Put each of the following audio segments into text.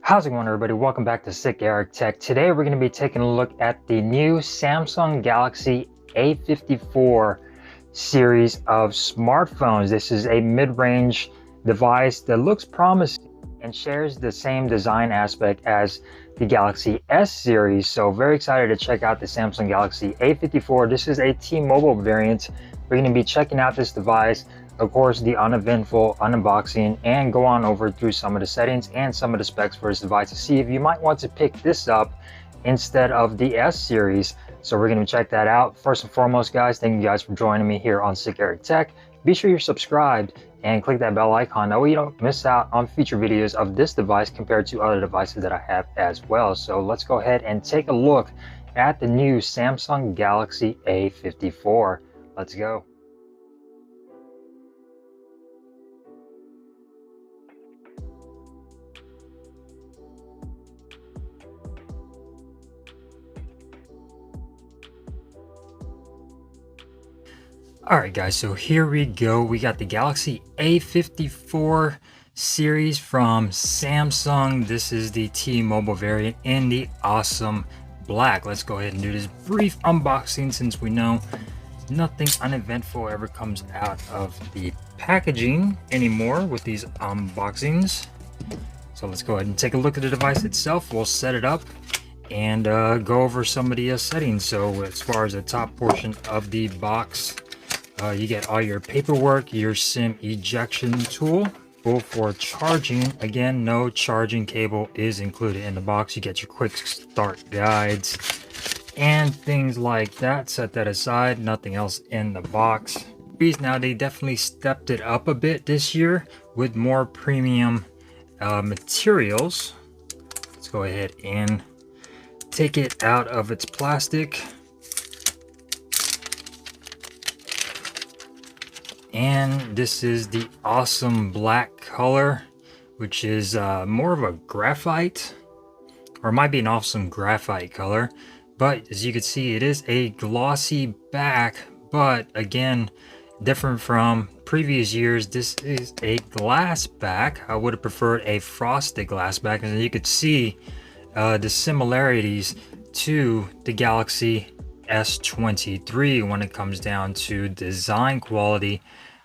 How's it going, everybody? Welcome back to Sick Eric Tech. Today we're going to be taking a look at the new Samsung Galaxy A54 series of smartphones. This is a mid-range device that looks promising and shares the same design aspect as the Galaxy S series. So very excited to check out the Samsung Galaxy A54. This is a T-Mobile variant. We're going to be checking out this device, of course, the uneventful unboxing, and go on over through some of the settings and some of the specs for this device to see if you might want to pick this up instead of the S series. So we're going to check that out. First and foremost, guys, thank you guys for joining me here on Sick Eric Tech. Be sure you're subscribed and click that bell icon. That way you don't miss out on future videos of this device compared to other devices that I have as well. So let's go ahead and take a look at the new Samsung Galaxy A54. Let's go. Alright guys, so here we go. We got the Galaxy A54 series from Samsung. This is the T-Mobile variant in the awesome black. Let's go ahead and do this brief unboxing since we know nothing uneventful ever comes out of the packaging anymore with these unboxings. So let's go ahead and take a look at the device itself. We'll set it up and go over some of the settings. So as far as the top portion of the box, you get all your paperwork, your SIM ejection tool, both for charging. Again, no charging cable is included in the box. You get your quick start guides and things like that. Set that aside, nothing else in the box. Now they definitely stepped it up a bit this year with more premium materials. Let's go ahead and take it out of its plastic. And this is the awesome black color, which is more of a graphite, or it might be an awesome graphite color. But as you can see, it is a glossy back, but again, different from previous years. This is a glass back. I would have preferred a frosted glass back, and you could see the similarities to the Galaxy S23 when it comes down to design quality.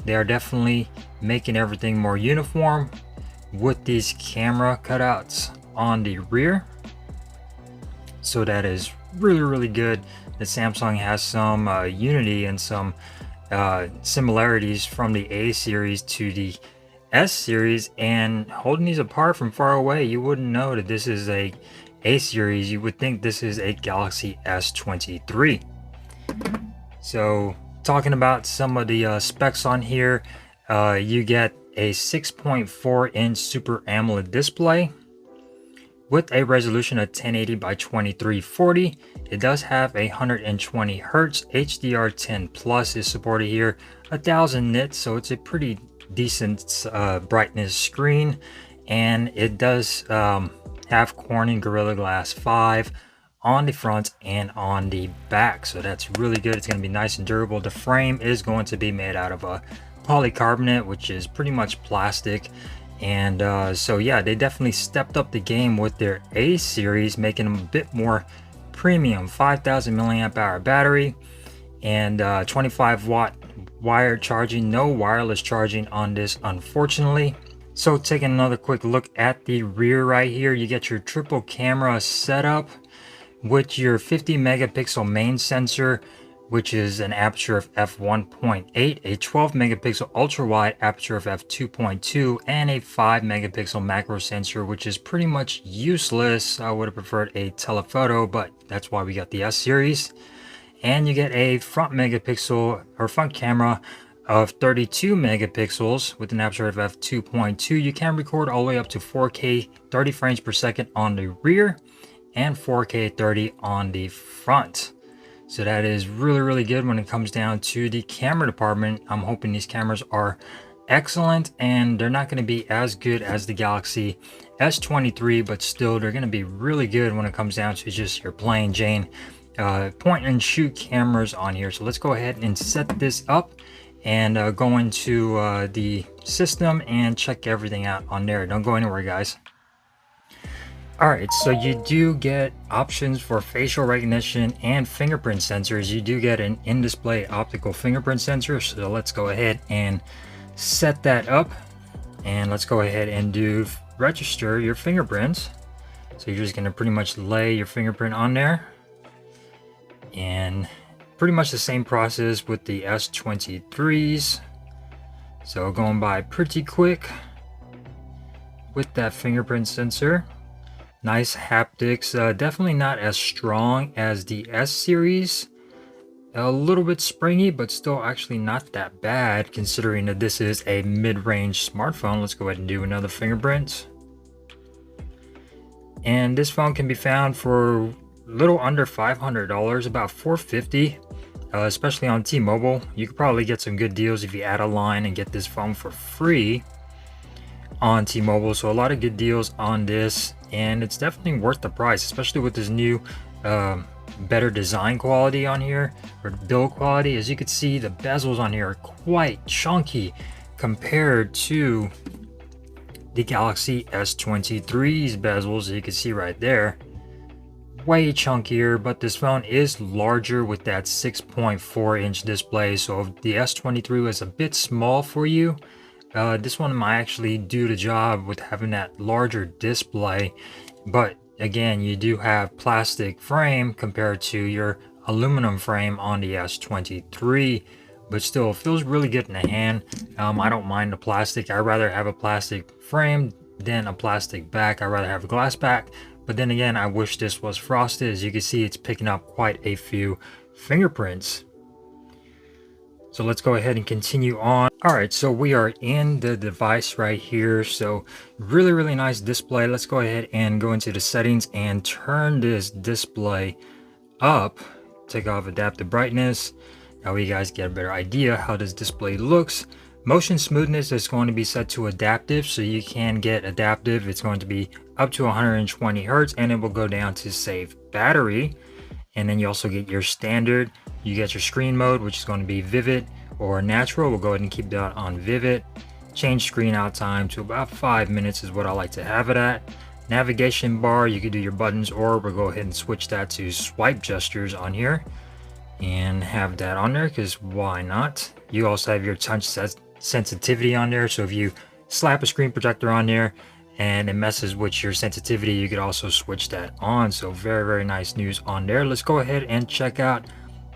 They are definitely making everything more uniform with these camera cutouts on the rear. So that is really good that Samsung has some unity and some similarities from the A series to the S series, and holding these apart from far away, you wouldn't know that this is a series. You would think this is a Galaxy S23. So talking about some of the specs on here, you get a 6.4 inch Super AMOLED display with a resolution of 1080 by 2340. It does have a 120 Hertz. HDR10 Plus is supported here, 1000 nits, so it's a pretty decent brightness screen, and it does have Corning Gorilla Glass 5 on the front and on the back, so that's really good. It's going to be nice and durable. The frame is going to be made out of a polycarbonate, which is pretty much plastic. And so yeah, they definitely stepped up the game with their A series, making them a bit more premium. 5000 milliamp hour battery and 25 watt wired charging. No wireless charging on this, unfortunately. So taking another quick look at the rear right here, you get your triple camera setup with your 50 megapixel main sensor, which is an aperture of f1.8, a 12 megapixel ultra wide aperture of f2.2, and a 5 megapixel macro sensor, which is pretty much useless. I would have preferred a telephoto, but that's why we got the S series. And you get a front camera of 32 megapixels with an aperture of f2.2. You can record all the way up to 4K 30 frames per second on the rear and 4K 30 on the front. So that is really good when it comes down to the camera department. I'm hoping these cameras are excellent, and they're not going to be as good as the Galaxy S23, but still they're going to be really good when it comes down to just your plain Jane point and shoot cameras on here. So let's go ahead and set this up and go into the system and check everything out on there. Don't go anywhere, guys. Alright, so you do get options for facial recognition and fingerprint sensors. You do get an in-display optical fingerprint sensor, so let's go ahead and set that up. And let's go ahead and do register your fingerprints. So you're just going to pretty much lay your fingerprint on there. And pretty much the same process with the S23s. So going by pretty quick with that fingerprint sensor. Nice haptics, definitely not as strong as the S series. A little bit springy, but still actually not that bad considering that this is a mid-range smartphone. Let's go ahead and do another fingerprint. And this phone can be found for a little under $500, about $450, especially on T-Mobile. You could probably get some good deals if you add a line and get this phone for free on T-Mobile. So a lot of good deals on this, and it's definitely worth the price, especially with this new better design quality on here, or build quality. As you can see, the bezels on here are quite chunky compared to the Galaxy S23's bezels. You can see right there, way chunkier, but this phone is larger with that 6.4 inch display. So if the S23 was a bit small for you, this one might actually do the job with having that larger display. But again, you do have plastic frame compared to your aluminum frame on the S23, but still feels really good in the hand. I don't mind the plastic. I'd rather have a plastic frame than a plastic back. I'd rather have a glass back, but then again, I wish this was frosted. As you can see, it's picking up quite a few fingerprints. So let's go ahead and continue on. All right, so we are in the device right here. So really nice display. Let's go ahead and go into the settings and turn this display up. Take off adaptive brightness. Now you guys get a better idea how this display looks. Motion smoothness is going to be set to adaptive, so you can get adaptive. It's going to be up to 120 Hertz, and it will go down to save battery. And then you also get your standard. You get your screen mode, which is going to be vivid or natural. We'll go ahead and keep that on vivid. Change screen out time to about 5 minutes is what I like to have it at. Navigation bar, you could do your buttons, or we'll go ahead and switch that to swipe gestures on here and have that on there, because why not? You also have your touch sensitivity on there, so if you slap a screen protector on there and it messes with your sensitivity, you could also switch that on. So very nice news on there. Let's go ahead and check out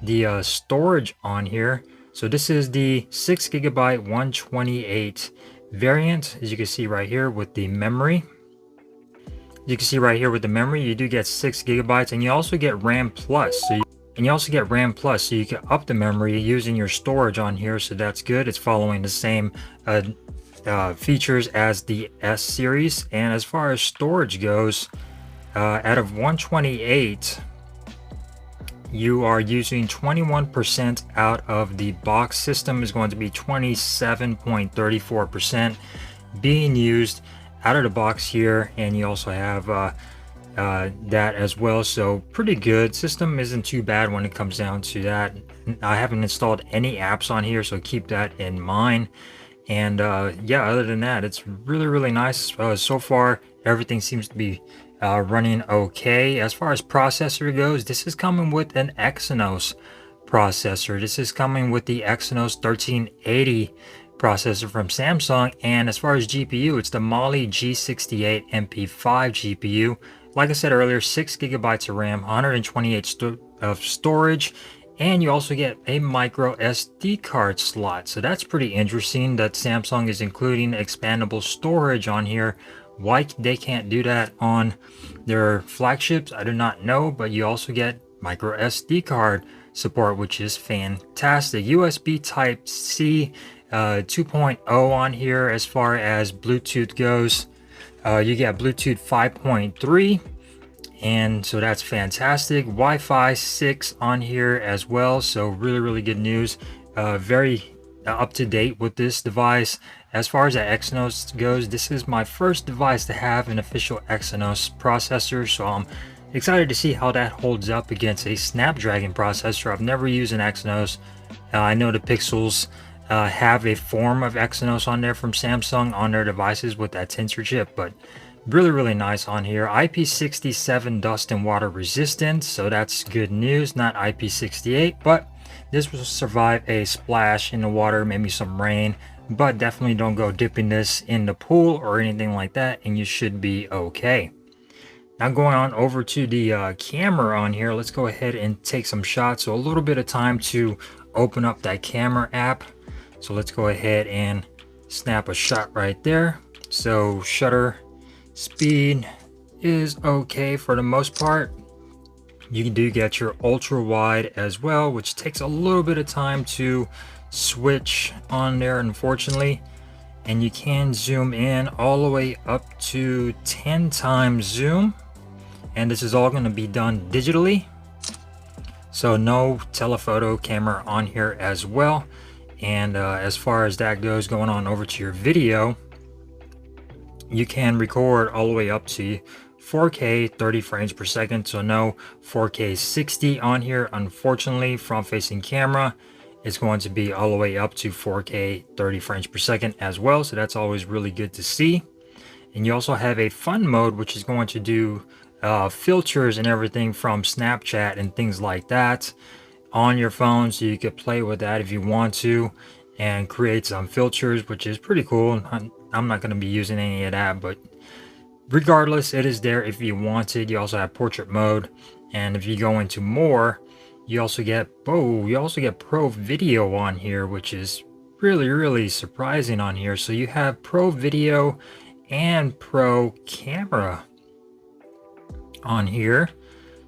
the storage on here. So this is the 6GB 128 variant, as you can see right here with the memory. You can see right here with the memory, you do get 6GB, and you also get RAM Plus. So you can up the memory using your storage on here, so that's good. It's following the same features as the S series. And as far as storage goes, out of 128, you are using 21% out of the box. System is going to be 27.34% being used out of the box here, and you also have that as well. So pretty good. System isn't too bad when it comes down to that. I haven't installed any apps on here, so keep that in mind. And yeah, other than that, it's really nice. So far everything seems to be running okay. As far as processor goes, this is coming with an EXYNOS processor. This is coming with the EXYNOS 1380 processor from Samsung. And as far as GPU, it's the Mali G68 MP5 GPU. Like I said earlier, 6GB of RAM, 128 of storage, and you also get a micro SD card slot. So that's pretty interesting that Samsung is including expandable storage on here. Why they can't do that on their flagships, I do not know, but you also get micro SD card support, which is fantastic. USB Type C 2.0 on here. As far as Bluetooth goes, you get Bluetooth 5.3, and so that's fantastic. Wi-Fi 6 on here as well, so really good news. Very up to date with this device. As far as the EXYNOS goes, this is my first device to have an official EXYNOS processor, so I'm excited to see how that holds up against a Snapdragon processor. I've never used an EXYNOS. I know the Pixels have a form of EXYNOS on there from Samsung on their devices with that Tensor chip, but Really nice on here. IP67 dust and water resistant, so that's good news. Not IP68, but this will survive a splash in the water, maybe some rain, but definitely don't go dipping this in the pool or anything like that, and you should be okay. Now going on over to the camera on here, let's go ahead and take some shots. So a little bit of time to open up that camera app. So let's go ahead and snap a shot right there. So shutter speed is okay for the most part. You do get your ultra wide as well, which takes a little bit of time to switch on there, unfortunately. And you can zoom in all the way up to 10 times zoom. And this is all going to be done digitally. So no telephoto camera on here as well. And as far as that goes, going on over to your video, you can record all the way up to 4K 30 frames per second. So no 4K 60 on here, unfortunately. Front facing camera is going to be all the way up to 4K 30 frames per second as well. So that's always really good to see. And you also have a fun mode, which is going to do filters and everything from Snapchat and things like that on your phone. So you could play with that if you want to and create some filters, which is pretty cool. I'm not going to be using any of that, but regardless, it is there if you want it. You also have portrait mode, and if you go into more, you also get pro video on here, which is really surprising on here. So you have pro video and pro camera on here,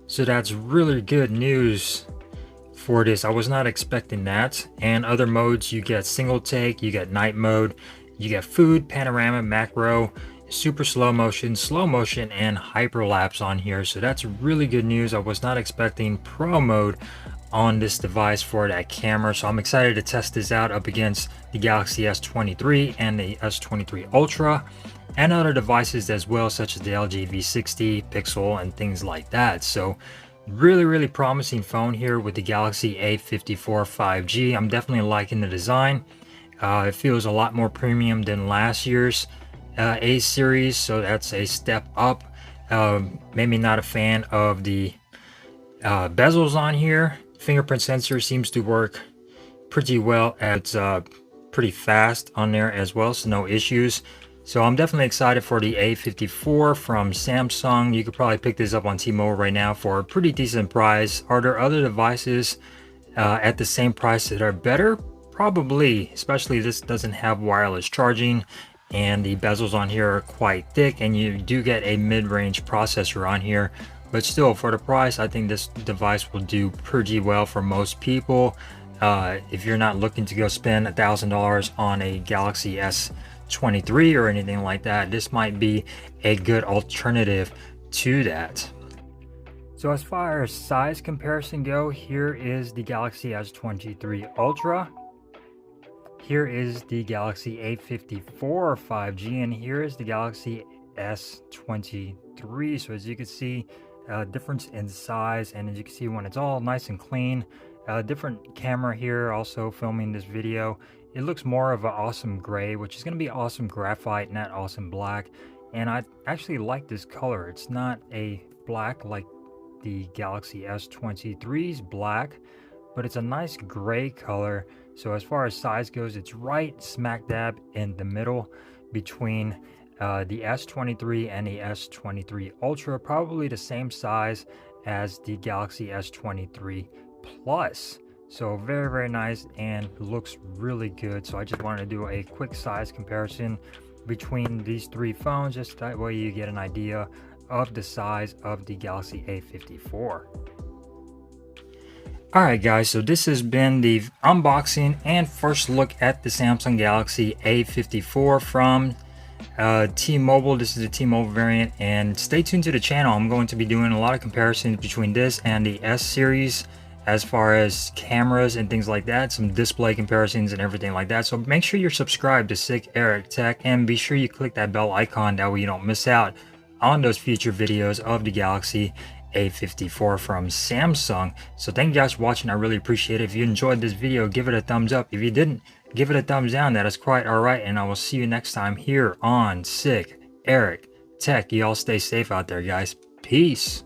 so that's really good news for this. I was not expecting that. And other modes, you get single take, you get night mode, you get food, panorama, macro, super slow motion, and hyperlapse on here. So that's really good news. I was not expecting pro mode on this device for that camera, so I'm excited to test this out up against the Galaxy S23 and the S23 Ultra and other devices as well, such as the LG V60, Pixel, and things like that. So really promising phone here with the Galaxy A54 5G. I'm definitely liking the design. It feels a lot more premium than last year's A series, so that's a step up. Maybe not a fan of the bezels on here. Fingerprint sensor seems to work pretty well. It's pretty fast on there as well, so no issues. So I'm definitely excited for the A54 from Samsung. You could probably pick this up on T-Mobile right now for a pretty decent price. Are there other devices at the same price that are better? Probably, especially this doesn't have wireless charging, and the bezels on here are quite thick, and you do get a mid-range processor on here. But still, for the price, I think this device will do pretty well for most people. If you're not looking to go spend $1,000 on a Galaxy S23 or anything like that, this might be a good alternative to that. So as far as size comparison go, here is the Galaxy S23 Ultra. Here is the Galaxy A54 5G, and here is the Galaxy S23. So as you can see, difference in size, and as you can see when it's all nice and clean, different camera here also filming this video. It looks more of an awesome gray, which is going to be awesome graphite, not awesome black. And I actually like this color. It's not a black like the Galaxy S23's black, but it's a nice gray color. So as far as size goes, it's right smack dab in the middle between the S23 and the S23 Ultra, probably the same size as the Galaxy S23 Plus. So very nice and looks really good. So I just wanted to do a quick size comparison between these three phones, just that way you get an idea of the size of the Galaxy A54. Alright guys, so this has been the unboxing and first look at the Samsung Galaxy A54 from T-Mobile. This is the T-Mobile variant, and stay tuned to the channel. I'm going to be doing a lot of comparisons between this and the S series as far as cameras and things like that, some display comparisons and everything like that. So make sure you're subscribed to Sick Eric Tech, and be sure you click that bell icon, that way you don't miss out on those future videos of the Galaxy A54 from Samsung. So thank you guys for watching. I really appreciate it. If you enjoyed this video, give it a thumbs up. If you didn't, give it a thumbs down. That is quite all right, and I will see you next time here on Sick Eric tech. You all stay safe out there, guys. Peace.